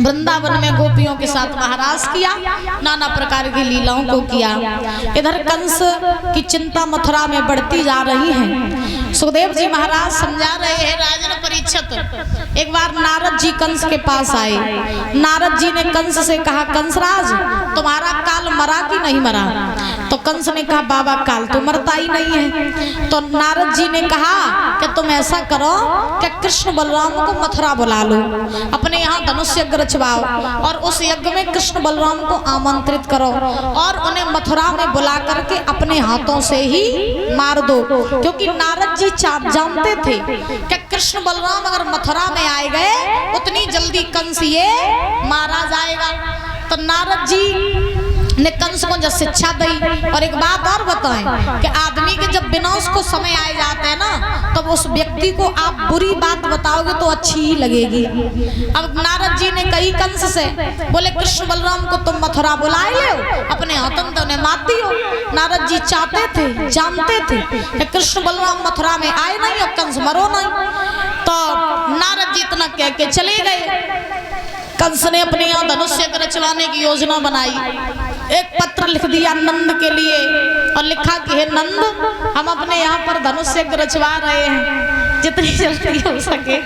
वृंदावन में गोपियों के साथ महाराज किया, नाना प्रकार की लीलाओं को किया। इधर कंस की चिंता मथुरा में बढ़ती जा रही है। सुखदेव जी महाराज समझा रहे हैं राजन परीक्षित। एक बार नारद जी कंस के पास आए। नारद जी ने कंस से कहा, कंसराज तुम्हारा काल मरा कि नहीं मरा? तो कंस ने कहा, बाबा काल तो मरता ही नहीं है। तो नारद जी ने कहा कि तुम ऐसा करो कि कृष्ण बलराम को मथुरा बुला लो, अपने यहाँ धनुष यज्ञ रचवाओ और उस यज्ञ में कृष्ण बलराम को आमंत्रित करो और उन्हें मथुरा में बुला करके अपने हाथों से ही मार दो। क्योंकि नारद जी जानते थे कि कृष्ण बलराम अगर मथुरा में आए गए उतनी जल्दी कंस ये मारा जाएगा। तो नारद जी ने कंस को जब शिक्षा दी। और एक बात और बताएं कि आदमी के जब विनाश को समय आ जाते हैं ना, तब तो उस व्यक्ति को आप बुरी बात बताओगे तो अच्छी ही लगेगी। अब नारद जी ने कही कंस से, बोले कृष्ण बलराम को तुम मथुरा बुलाए लो, अपने हाथों से उन्हें मार दियो। नारद जी चाहते थे, जानते थे कि कृष्ण बलराम मथुरा में आए नहीं और कंस मरो नहीं। तो नारद जी इतना कह के चले गए। कंस ने अपने यहाँ धनुष यज्ञ रचवाने की योजना बनाई। एक पत्र लिख दिया नंद के लिए और लिखा कि हे नंद, हम अपने यहाँ पर धनुष यज्ञ रचवा रहे हैं, जितनी जल्दी हो सके।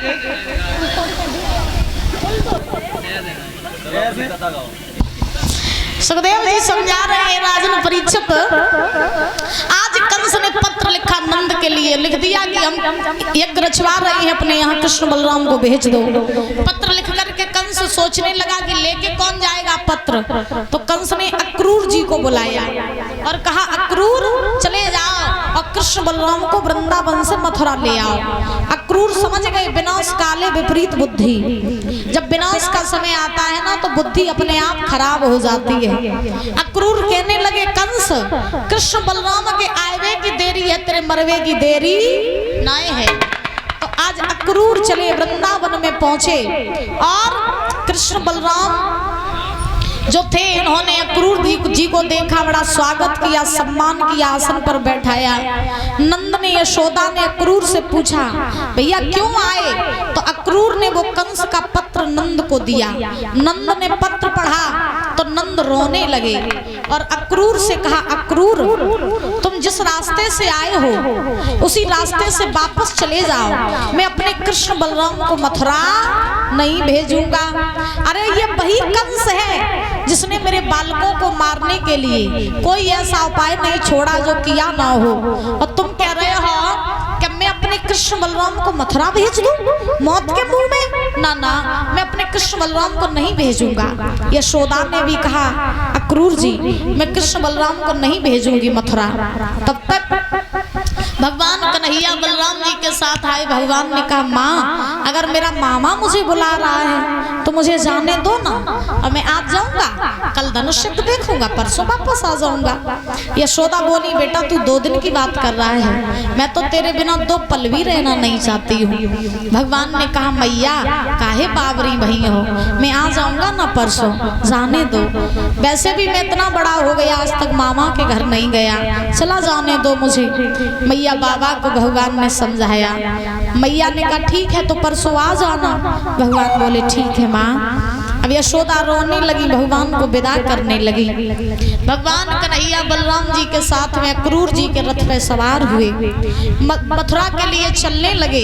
सुखदेव जी समझा रहे हैं राजन परीक्षित। आज कंस ने पत्र लिखा नंद के लिए, लिख दिया कि हम यज्ञ रचवा रहे हैं, अपने यहाँ कृष्ण बलराम को भेज दो। पत्र लिख करके कंस सोचने लगा कि लेके कौन जाएगा पत्र। तो कंस ने अक्रूर जी को बुलाया और कहा, अक्रूर चले जाओ और कृष्ण बलराम को वृंदावन से मथुरा ले आओ। अक्रूर समझ गए विनाश काले विपरीत बुद्धि। जब विनाश का समय आता है ना, तो बुद्धि अपने आप खराब हो जाती है। अक्रूर कहने लगे, कंस कृष्ण बलराम के आएवे की देरी है, तेरे मरवे की देरी नहीं है। तो आज अक्रूर चले वृंदावन में पहुंचे और कृष्ण बलराम जो थे, इन्होंने अक्रूर जी को देखा, बड़ा स्वागत किया, सम्मान किया, आसन पर बैठाया। नंद ने, यशोदा ने अक्रूर से पूछा, भैया क्यों आए? तो अक्रूर ने वो कंस का पत्र नंद को दिया। नंद ने पत्र पढ़ा तो नंद रोने लगे और अक्रूर से कहा, अक्रूर तुम जिस रास्ते से आए हो उसी रास्ते से वापस चले जाओ। मैं अपने कृष्ण बलराम को मथुरा नहीं भेजूंगा। अरे ये वही कंस है जिसने मेरे बालकों को मारने के लिए कोई ऐसा उपाय नहीं छोड़ा जो किया ना हो, और तुम कह रहे हो कि मैं अपने कृष्ण बलराम को मथुरा भेज दूं मौत के मुंह में? ना ना, मैं अपने कृष्ण बलराम को नहीं भेजूंगा। यशोदा ने भी कहा, अक्रूर जी मैं कृष्ण बलराम को नहीं भेजूंगी मथुरा। तब तक भगवान कन्हैया बलराम जी के साथ आए। भगवान ने कहा, माँ अगर मेरा मामा मुझे बुला रहा है तो मुझे जाने दो ना, और मैं आज जाऊंगा, कल धनुष यज्ञ देखूंगा, परसों वापस आ जाऊंगा। यशोदा बोली, बेटा तू 2 दिन की बात कर रहा है, मैं तो तेरे बिना 2 पल भी रहना नहीं चाहती हूँ। भगवान ने कहा, मैया काहे बावरी भई हो, मैं आ जाऊंगा ना परसों, जाने दो। वैसे भी मैं इतना बड़ा हो गया, आज तक मामा के घर नहीं गया, चला जाने दो मुझे। मैया बाबा को भगवान ने समझाया। मैया ने कहा, ठीक है तो परसों आ जाना। भगवान बोले, ठीक है माँ। अब यशोदा रोने लगी, भगवान को विदा करने लगी। भगवान कन्हैया बलराम जी के साथ में अक्रूर जी के रथ पे सवार हुए, मथुरा के लिए चलने लगे।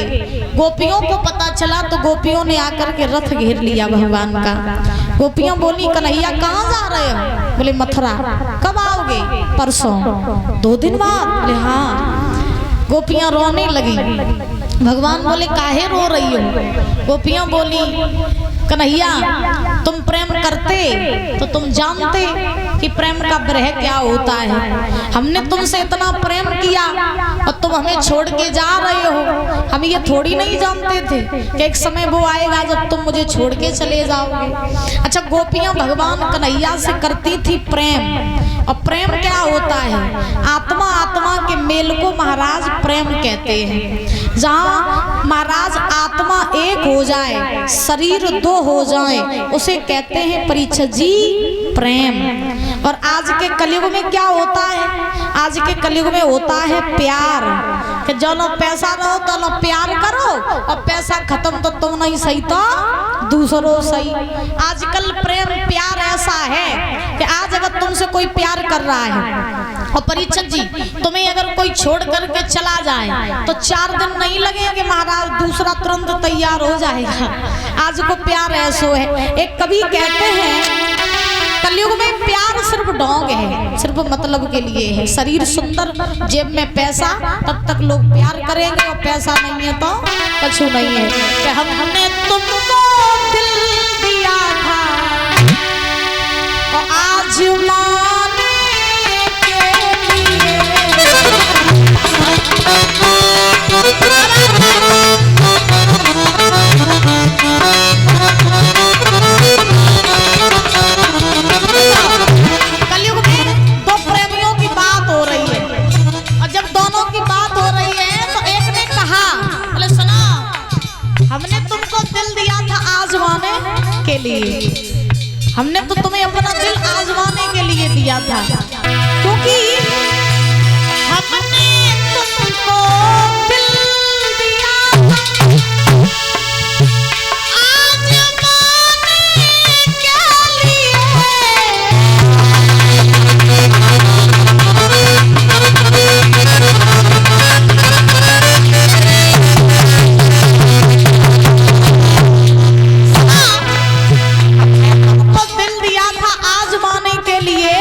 गोपियों को पता चला तो गोपियों ने आकर के रथ घेर लिया भगवान का। गोपियां बोली, कन्हैया कहाँ जा रहे हो? बोले मथुरा। कब आओगे? परसों। 2 दिन बाद? बोले हाँ। गोपियां रोने लगी। भगवान बोले, काहे रो रही हो? गोपियां बोली, कन्हैया तुम प्रेम करते तो तुम जानते कि प्रेम का विरह क्या होता है। हमने तुमसे इतना प्रेम किया और तुम हमें छोड़ के जा रहे हो। हम ये थोड़ी नहीं जानते थे कि एक समय वो आएगा जब तुम मुझे छोड़ के चले जाओगे। अच्छा, गोपियां भगवान कन्हैया से करती थी प्रेम, और प्रेम क्या होता है? आत्मा आत्मा के मेल को महाराज प्रेम कहते हैं। जहाँ महाराज आत्मा एक हो जाए, शरीर 2 हो जाए, उसे कहते हैं परीक्षित जी प्रेम। और आज के कलयुग में क्या होता है, आज के कलयुग में होता है प्यार, कि जो लो पैसा रहो तो लो प्यार करो, और पैसा खत्म तो तुम नहीं सही तो दूसरों सही। आजकल प्रेम प्यार ऐसा है कि आज अगर तुमसे कोई प्यार कर रहा है और परीक्षक जी तुम्हें अगर कोई छोड़ करके चला जाए तो 4 दिन नहीं लगेंगे महाराज, दूसरा तुरंत तैयार हो जाएगा। आज को प्यार ऐसो है। एक कवि कहते हैं कलयुग में प्यार सिर्फ ढोंग है, सिर्फ मतलब के लिए है। शरीर सुंदर जेब में पैसा, तब तक लोग प्यार करेंगे, और पैसा नहीं है तो कुछ नहीं है। कि हमने तुमको दिल दिया था और आज माने के लिए कलयुग में 2 प्रेमियों की बात हो रही है, और जब दोनों की बात हो रही है तो एक ने कहा, बोले सुना, हमने तुमको दिल दिया था आजमाने के लिए, हमने तो तुम्हें अपना दिल आजमाने के लिए दिया था, क्योंकि हमने तुमको दिल दिया आजमाने के लिए।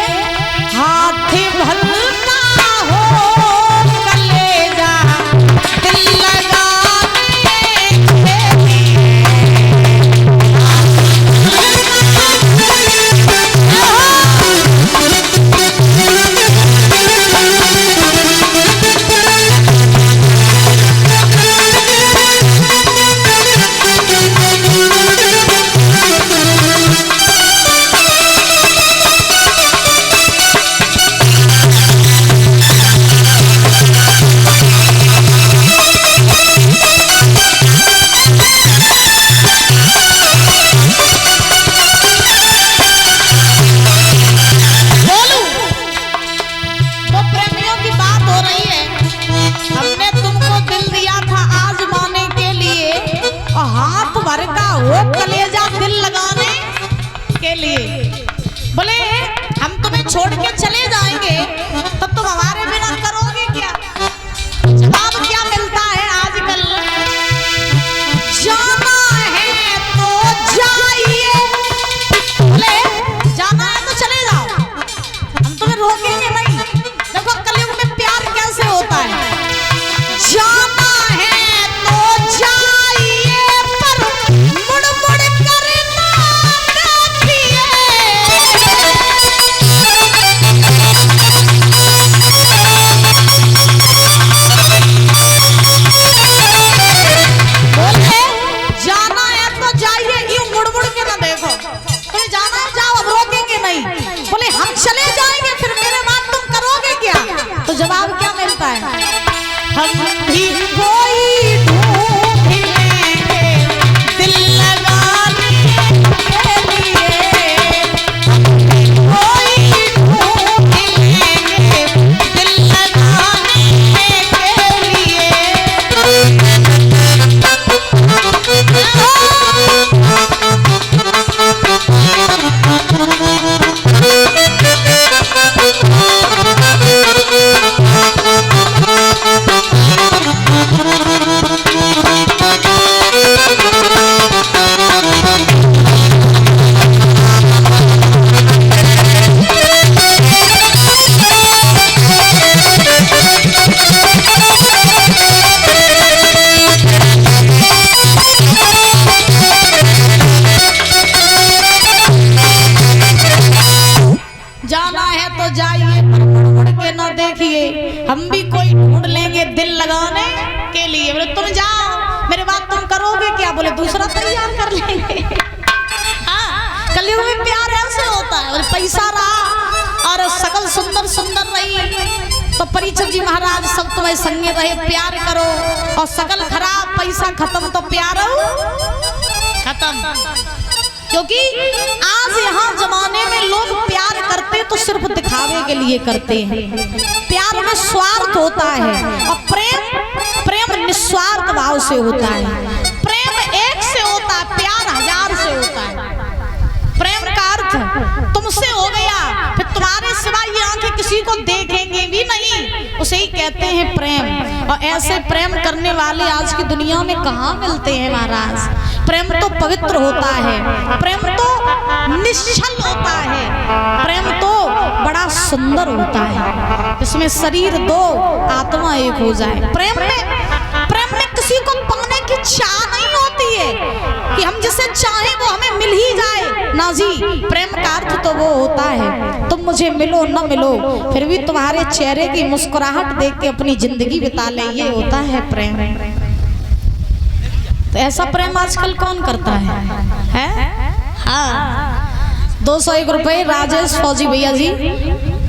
छोड़ के चले जाएंगे तो तुम हमारे बिना करोगे क्या? जवाब क्या मिलता है आजकल, जाना है तो जाइए, बोले जाना है तो चले जाओ, हम तुम्हें रोकेंगे नहीं। देखो कलयुग में प्यार कैसे होता है, जाना है तो जाइए पर मुड़ मुड़ कर ना देखिए। बोले जाना है तो जाइए, यूं मुड़ मुड़ के ना देखो, तुम्हें जाना है जाओ, हम रोकेंगे नहीं। बोले हम चले जाएंगे फिर मेरे बाद तुम करोगे क्या? तो जवाब क्या मिलता है, हम भी कोई ढूंढ लेंगे दिल लगाने के लिए, कोई ढूंढ लेंगे दिल लगाने के लिए। जाना है तो जाइए पर मुड़ मुड़ के ना देखिए, हम भी कोई ढूंढ लेंगे दिल लगाने के लिए। बोले तुम जाओ मेरे बाद तुम करोगे क्या? बोले दूसरा तैयार कर लेंगे। हाँ, कलयुग में प्यार ऐसे होता है। बोले पैसा रहा और सकल सुंदर सुंदर रही तो परीक्षक जी महाराज सब तुम्हें संगे रहे, प्यार करो, और सकल खराब पैसा खत्म तो प्यार खत्म। क्योंकि आज यहाँ जमाने में लोग प्यार करते तो सिर्फ दिखावे के लिए करते हैं। प्यार में स्वार्थ होता है और प्रेम निस्वार्थ भाव से होता है। प्रेम एक से होता है, प्यार हजार से होता है। प्रेम का अर्थ तुमसे हो गया, फिर तुम्हारे सिवा ये आंखें किसी को देखेंगे भी नहीं, उसे ही कहते हैं प्रेम। और ऐसे प्रेम करने वाले आज की दुनिया में कहाँ मिलते हैं महाराज। प्रेम तो पवित्र होता है, प्रेम तो निश्चल होता है, प्रेम तो बड़ा सुंदर होता है, जिसमें शरीर दो आत्मा एक हो जाए। प्रेम में किसी को पाने की चाह नहीं होती है कि हम जिसे चाहें वो हमें मिल ही जाए ना जी। प्रेम का अर्थ तो वो होता है तुम मुझे मिलो न मिलो फिर भी तुम्हारे चेहरे की मुस्कुराहट देख के अपनी जिंदगी बिता ले, ये होता है प्रेम। तो ऐसा प्रेम आजकल कौन करता है? हाँ, 201 रुपए राजेश फौजी भैया जी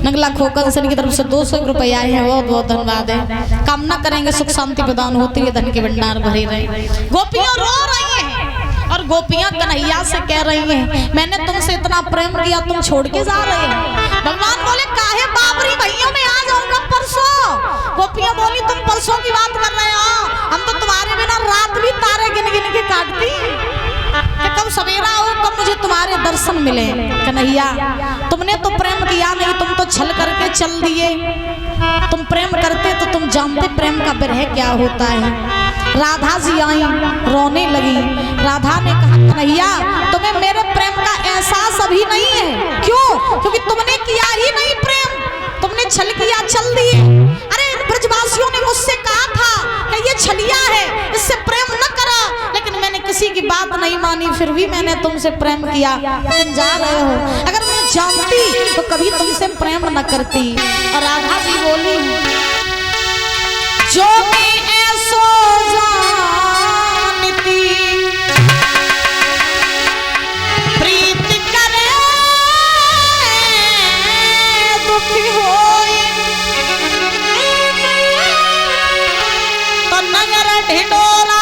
नगला खोकन सर की तरफ से 201 रुपए आए हैं, बहुत बहुत धन्यवाद है। कामना करेंगे सुख शांति प्रदान होती है, धन के भंडार भरे रहे। गोपियां रो रही हैं और गोपियां कन्हैया से कह रही हैं मैंने तुमसे इतना प्रेम किया, तुम छोड़ के जा रहे हैं। भगवान बोले काहे बाबरी भैया मैं आ जाऊंगा परसों। गोपियां बोली तुम परसों की बात कर रहे हो, हम तो तुम्हारे बिना रात भी तारे गिन गिन के काटती, कब सवेरा हो कब मुझे तुम्हारे दर्शन मिले। कन्हैया तुमने तो प्रेम किया नहीं, तुम तो छल करके चल दिए। तुम प्रेम करते तो तुम जानते प्रेम का विरह क्या होता है। राधा जी आई रोने लगी। राधा ने कहा कन्हैया तुम्हें मेरे प्रेम का एहसास अभी नहीं है। क्यों? क्योंकि तुमने किया ही नहीं प्रेम, तुमने छल किया चल दिए। अरे ब्रजवासियों ने मुझसे कहा था कि ये छलिया है, इससे प्रेम न करा, लेकिन मैंने किसी की बात नहीं मानी, फिर भी मैंने तुमसे प्रेम किया। तुम जा रहे हो, अगर मैं जानती तो कभी तुमसे प्रेम न करती। और राधा जी बोली जो मैं ऐसो जानती प्रीत करे दुखी होए तो नगर ढिंडोरा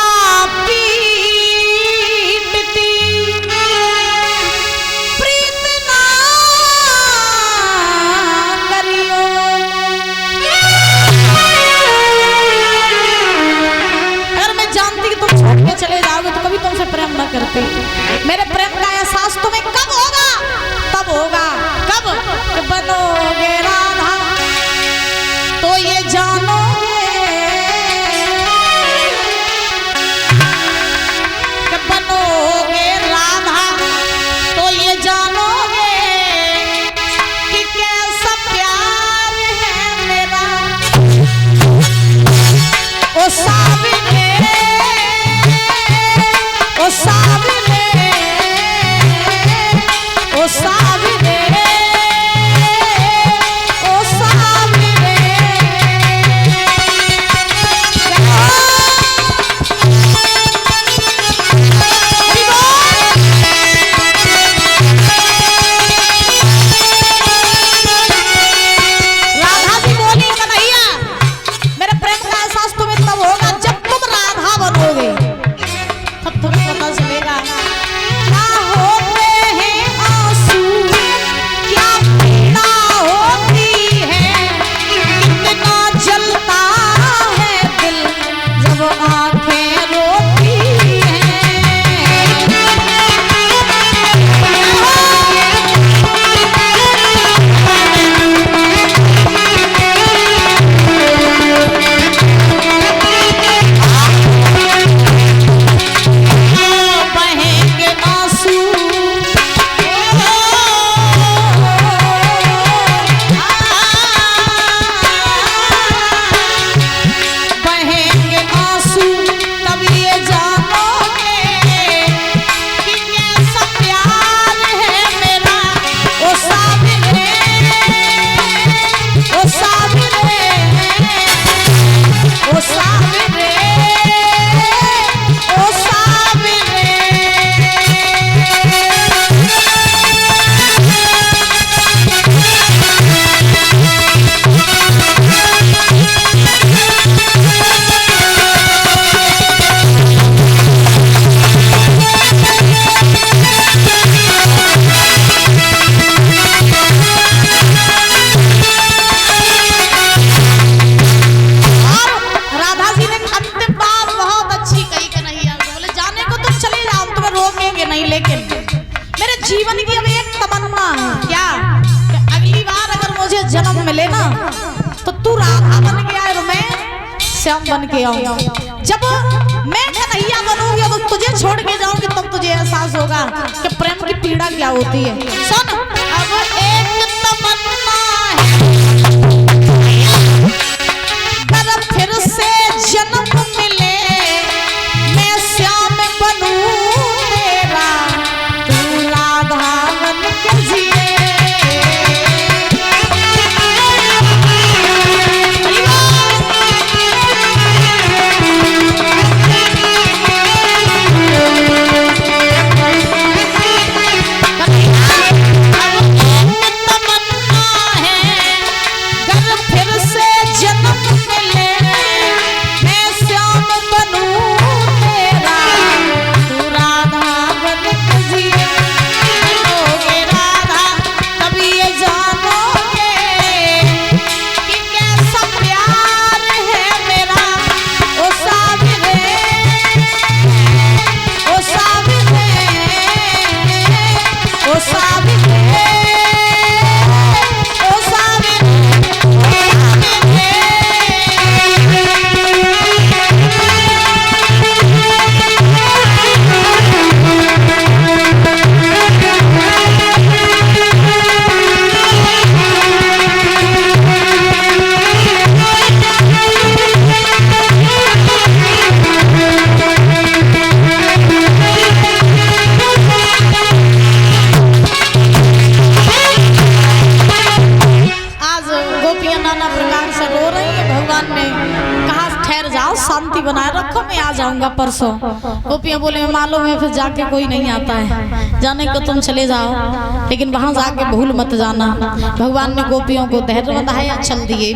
चले जाओगे तो कभी तुमसे प्रेम ना करते। मेरे प्रेम का एहसास तुम्हें कब होगा? तब होगा कब बनोगे राधा तो ये जानोगे कि बनोगे राधा तो ये जानोगे कि कैसा प्यार है मेरा। ओ साबिने ओ साबिने की अब एक तमन्ना है क्या कि अगली बार अगर मुझे जन्म मिले ना तो तू राधा बन के आए और मैं श्याम बन के आऊं। जब मैं कन्हैया बनूंगी तो तुझे छोड़ के जाऊंगी तब तुझे एहसास होगा कि प्रेम की पीड़ा क्या होती है। सुन अब एक तमन्ना है अगर फिर से जन्म मिले मैं श्याम बनूं तेरा तू राधा बन के जिए। शांति बनाए रखो मैं आ जाऊंगा परसों। गोपियां बोले मालूम है फिर जाके कोई नहीं आता है, जाने को तुम चले जाओ लेकिन वहां जाके भूल मत जाना। भगवान ने गोपियों को धैर्य बंधाया, चल दिए।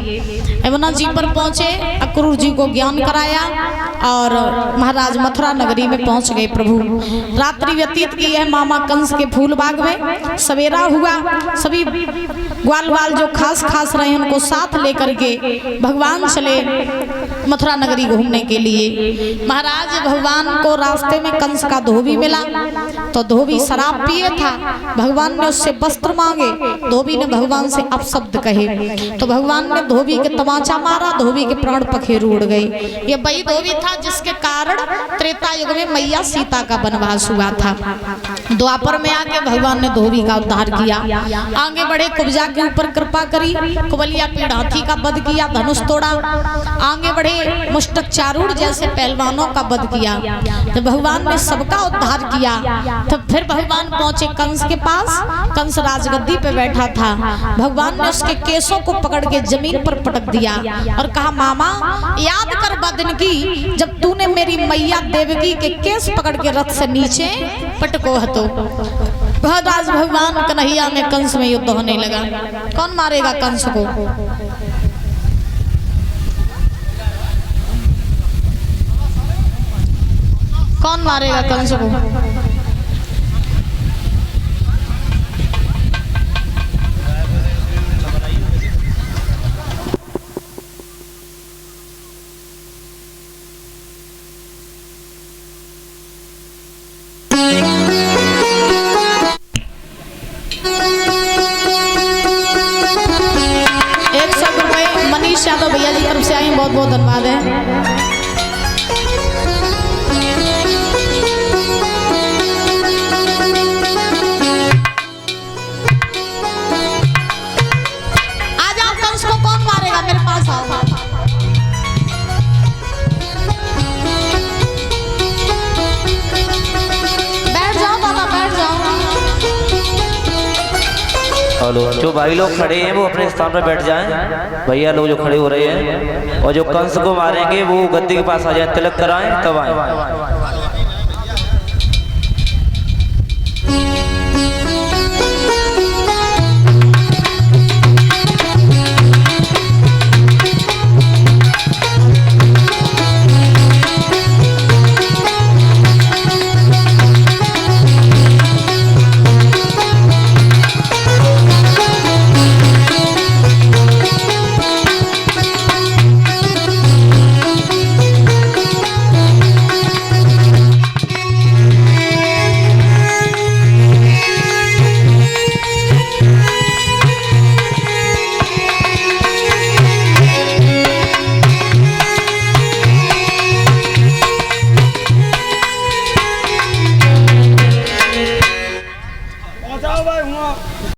यमुना जी पर पहुंचे, अक्रूर जी को ज्ञान कराया और महाराज मथुरा नगरी में पहुंच गए। प्रभु रात्रि व्यतीत की है मामा कंस के फूल बाग में। सवेरा हुआ, सभी ग्वाल बाल जो खास खास रहे उनको साथ लेकर के भगवान चले मथुरा नगरी घूमने के लिए। महाराज भगवान को रास्ते में कंस का धोबी मिला तो धोबी शराब पिए था। भगवान ने उससे वस्त्र मांगे, धोबी ने भगवान से अपशब्द कहे तो भगवान ने धोबी के तमाचा मारा, धोबी के प्राण पखेरु उड़ गए। ये वही धोबी था जिसके कारण त्रेता युग में मैया सीता का वनवास हुआ था। द्वापर में आके भगवान ने धोबी का उद्धार किया। आगे बढ़े, कुब्जा के ऊपर कृपा करी, कुबलिया पीड़ हाथी का वध किया, धनुष तोड़ा। आगे बढ़े, मुष्टक चारूढ़ जैसे पहलवानों का वध किया। जब भगवान ने सबका उद्धार किया तब फिर भगवान पहुंचे कंस के पास। कंस राजगद्दी पे बैठा था। भगवान ने उसके केसों को पकड़ के जमीन पर पटक दिया और कहा, मामा याद कर बदन की जब तूने मेरी मैया देवकी के केस पकड़ के रथ से नीचे पटको हतो। महाराज भगवान कन्हैया में कंस में युद्ध होने लगा। कौन मारेगा कंस को? कौन मारेगा कंस को? मनीष यादव भैया जी तरफ से आई, बहुत बहुत धन्यवाद है। जो भाई लोग खड़े हैं वो अपने स्थान पर बैठ जाएं। भैया लोग जो खड़े हो रहे हैं और जो कंस को मारेंगे वो गद्दी के पास आ जाए, तिलक कराएं तब आए।